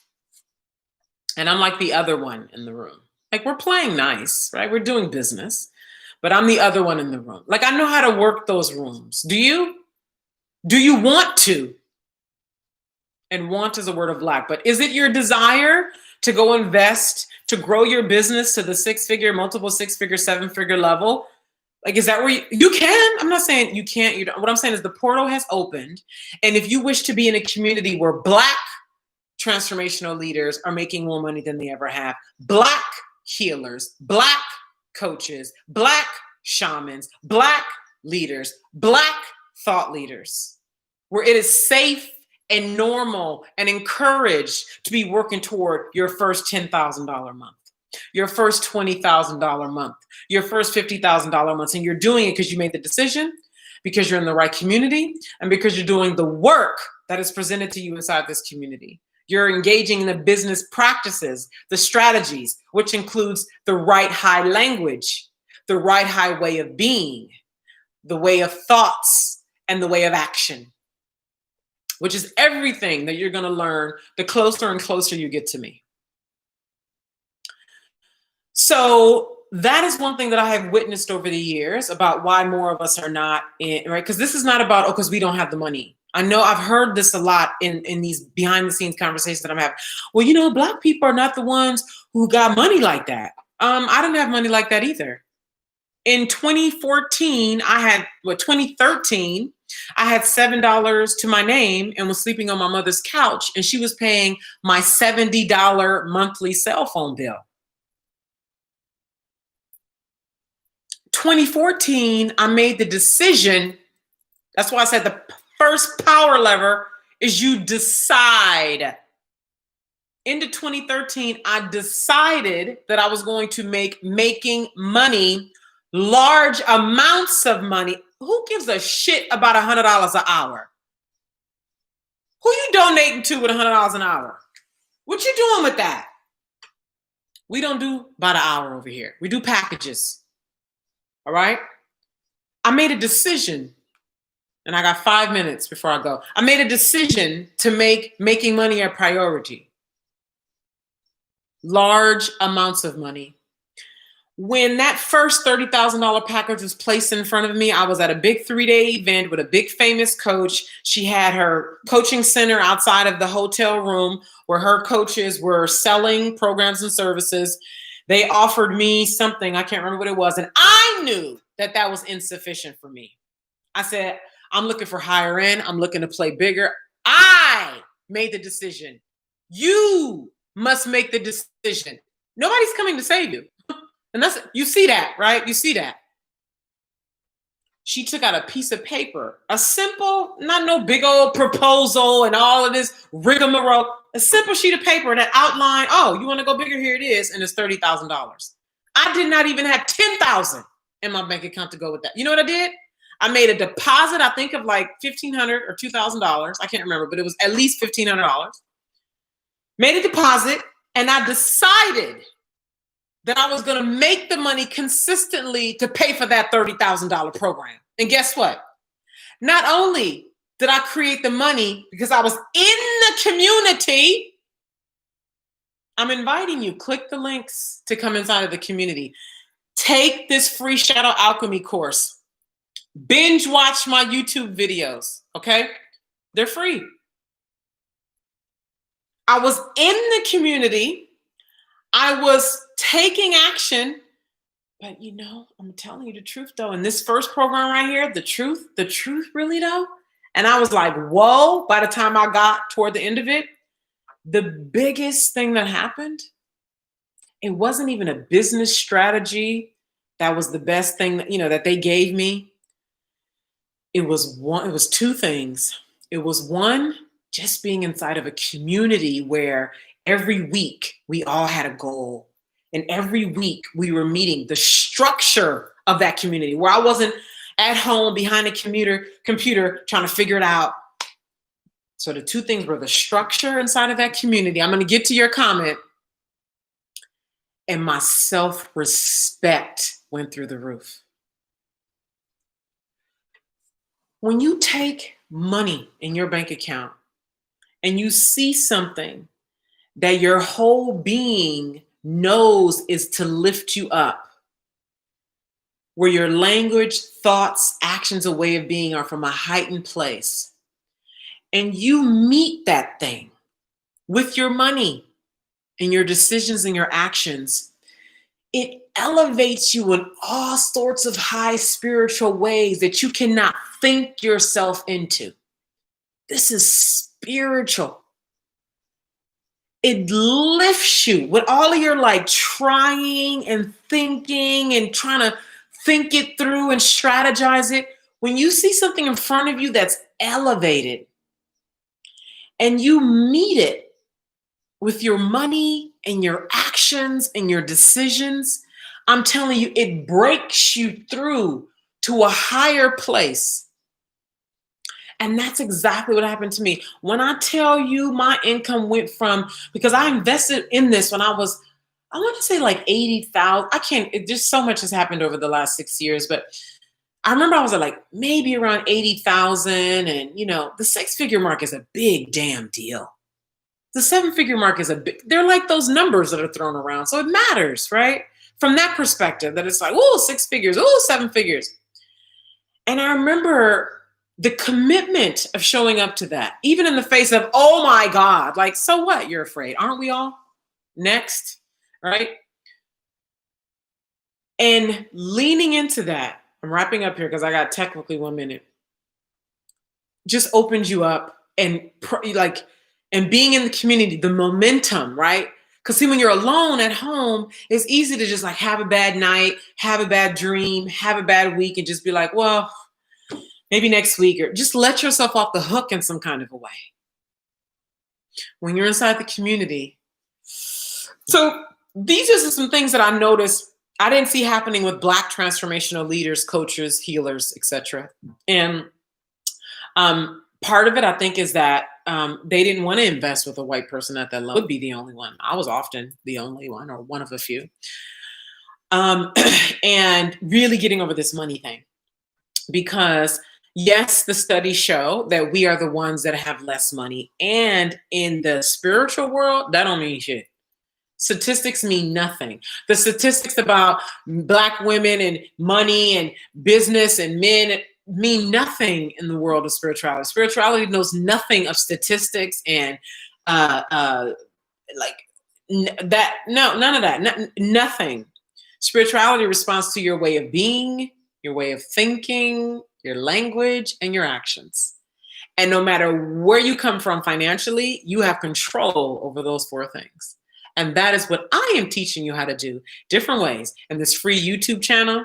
And I'm like the other one in the room. Like, we're playing nice, right? We're doing business, but I'm the other one in the room. Like, I know how to work those rooms. Do you? Do you want to? And want is a word of Black, but is it your desire to go invest, to grow your business to the 6-figure, multiple 6-figure, 7-figure level? Like, is that where you can? I'm not saying you can't. You don't. What I'm saying is the portal has opened. And if you wish to be in a community where Black transformational leaders are making more money than they ever have, Black healers, Black coaches, Black shamans, Black leaders, Black thought leaders, where it is safe and normal and encouraged to be working toward your first $10,000 month, your first $20,000 month, your first $50,000 months. And you're doing it because you made the decision, because you're in the right community, and because you're doing the work that is presented to you inside this community. You're engaging in the business practices, the strategies, which includes the right high language, the right high way of being, the way of thoughts, and the way of action, which is everything that you're going to learn the closer and closer you get to me. So that is one thing that I have witnessed over the years about why more of us are not in, right? Because this is not about, because we don't have the money. I know I've heard this a lot in these behind the scenes conversations that I'm having. Well, Black people are not the ones who got money like that. I didn't have money like that either. In 2013, I had $7 to my name and was sleeping on my mother's couch, and she was paying my $70 monthly cell phone bill. 2014, I made the decision. That's why I said the first power lever is you decide. Into 2013, I decided that I was going to making money, large amounts of money. Who gives a shit about $100 an hour? Who you donating to with $100 an hour? What you doing with that? We don't do about an hour over here. We do packages. All right? I made a decision, and I got 5 minutes before I go. I made a decision to make making money a priority. Large amounts of money. When that first $30,000 package was placed in front of me, I was at a big 3-day event with a big famous coach. She had her coaching center outside of the hotel room where her coaches were selling programs and services. They offered me something, I can't remember what it was, and I knew that that was insufficient for me. I said, I'm looking for higher end. I'm looking to play bigger. I made the decision. You must make the decision. Nobody's coming to save you. And that's, you see that, right? You see that. She took out a piece of paper, a simple, not no big old proposal and all of this rigmarole, a simple sheet of paper that outlined, oh, you want to go bigger? Here it is. And it's $30,000. I did not even have 10,000 in my bank account to go with that. You know what I did? I made a deposit, I think of like $1,500 or $2,000. I can't remember, but it was at least $1,500. Made a deposit, and I decided that I was going to make the money consistently to pay for that $30,000 program. And guess what? Not only did I create the money because I was in the community, I'm inviting you, click the links to come inside of the community. Take this free Shadow Alchemy course. Binge watch my YouTube videos, okay? They're free. I was in the community. I was taking action, but you know, I'm telling you the truth though. In this first program right here, the truth really though. And I was like, whoa, by the time I got toward the end of it, the biggest thing that happened, it wasn't even a business strategy. That was the best thing that, you know, that they gave me. It was two things. It was one, just being inside of a community where every week we all had a goal. And every week we were meeting the structure of that community where I wasn't at home behind a computer trying to figure it out. So the two things were the structure inside of that community. I'm going to get to your comment. And my self-respect went through the roof. When you take money in your bank account and you see something that your whole being knows is to lift you up, where your language, thoughts, actions, a way of being are from a heightened place, and you meet that thing with your money and your decisions and your actions, it elevates you in all sorts of high spiritual ways that you cannot think yourself into. This is spiritual. It lifts you with all of your like trying and thinking and trying to think it through and strategize it. When you see something in front of you that's elevated and you meet it with your money and your actions and your decisions, I'm telling you, it breaks you through to a higher place. And that's exactly what happened to me. When I tell you my income went from, because I invested in this when I was, I want to say like 80,000. I can't, just so much has happened over the last 6 years, but I remember I was at like maybe around 80,000. And you know, the 6-figure mark is a big damn deal. The 7-figure mark is they're like those numbers that are thrown around. So it matters, right? From that perspective, that it's like, oh, 6 figures, oh, 7 figures. And I remember the commitment of showing up to that, even in the face of, oh my God, like, so what? You're afraid. Aren't we all? Next, right? And leaning into that, I'm wrapping up here because I got technically 1 minute, just opens you up and and being in the community, the momentum, right? Because see, when you're alone at home, it's easy to just like have a bad night, have a bad dream, have a bad week, and just be like, well, maybe next week, or just let yourself off the hook in some kind of a way. When you're inside the community. So these are some things that I noticed I didn't see happening with Black transformational leaders, coaches, healers, etc. And part of it, I think, is that they didn't want to invest with a white person at that level. I would be the only one. I was often the only one or one of a few. And really getting over this money thing. Because yes, the studies show that we are the ones that have less money. And in the spiritual world, that don't mean shit. Statistics mean nothing. The statistics about Black women and money and business and men mean nothing in the world of spirituality. Spirituality knows nothing of statistics and none of that, nothing. Spirituality responds to your way of being, your way of thinking, your language, and your actions. And no matter where you come from financially, you have control over those 4 things. And that is what I am teaching you how to do different ways in this free YouTube channel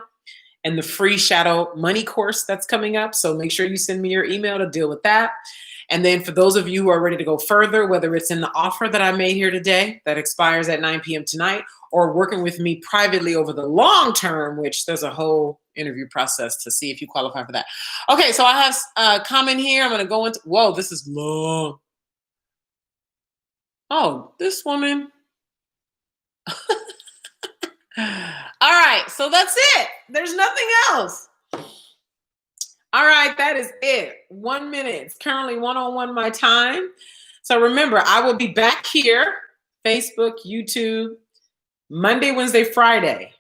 and the free shadow money course that's coming up. So make sure you send me your email to deal with that. And then for those of you who are ready to go further, whether it's in the offer that I made here today that expires at 9 p.m. tonight, or working with me privately over the long term, which there's a whole interview process to see if you qualify for that. Okay, so I have a comment here. I'm going to go into, whoa, this is long. Oh, this woman. All right, so that's it. There's nothing else. All right, that is it. 1 minute. It's currently 1:01 my time. So remember, I will be back here, Facebook, YouTube, Monday, Wednesday, Friday,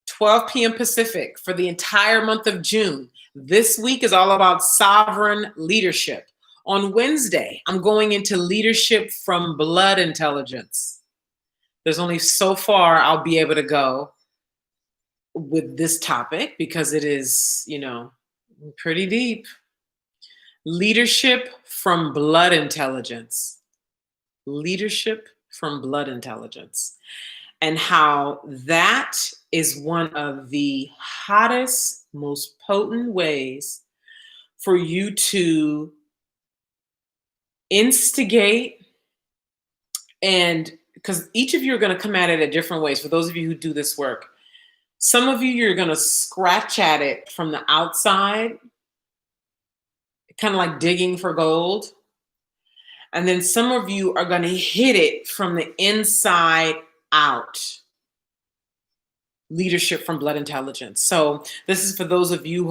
12 p.m. Pacific for the entire month of June. This week is all about sovereign leadership. On Wednesday, I'm going into leadership from blood intelligence. There's only so far I'll be able to go with this topic because it is, pretty deep. Leadership from blood intelligence. Leadership from blood intelligence. And how that is one of the hottest, most potent ways for you to instigate, and because each of you are going to come at it in different ways. For those of you who do this work, some of you, you're going to scratch at it from the outside, kind of like digging for gold. And then some of you are going to hit it from the inside out. Leadership from blood intelligence. So this is for those of you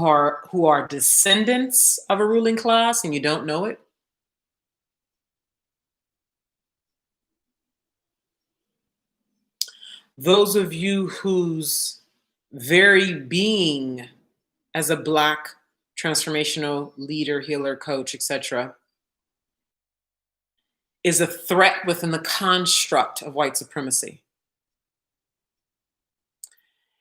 who are descendants of a ruling class and you don't know it. Those of you whose very being as a Black transformational leader, healer, coach, etc., is a threat within the construct of white supremacy.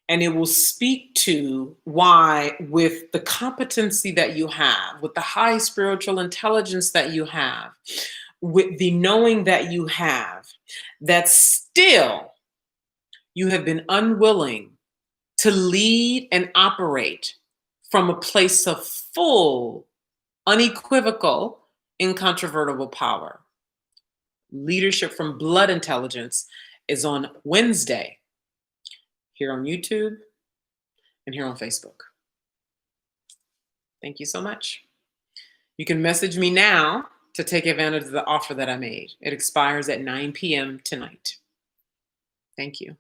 And it will speak to why, with the competency that you have, with the high spiritual intelligence that you have, with the knowing that you have, that still you have been unwilling to lead and operate from a place of full, unequivocal, incontrovertible power. Leadership from blood intelligence is on Wednesday, here on YouTube and here on Facebook. Thank you so much. You can message me now to take advantage of the offer that I made. It expires at 9 p.m. tonight. Thank you.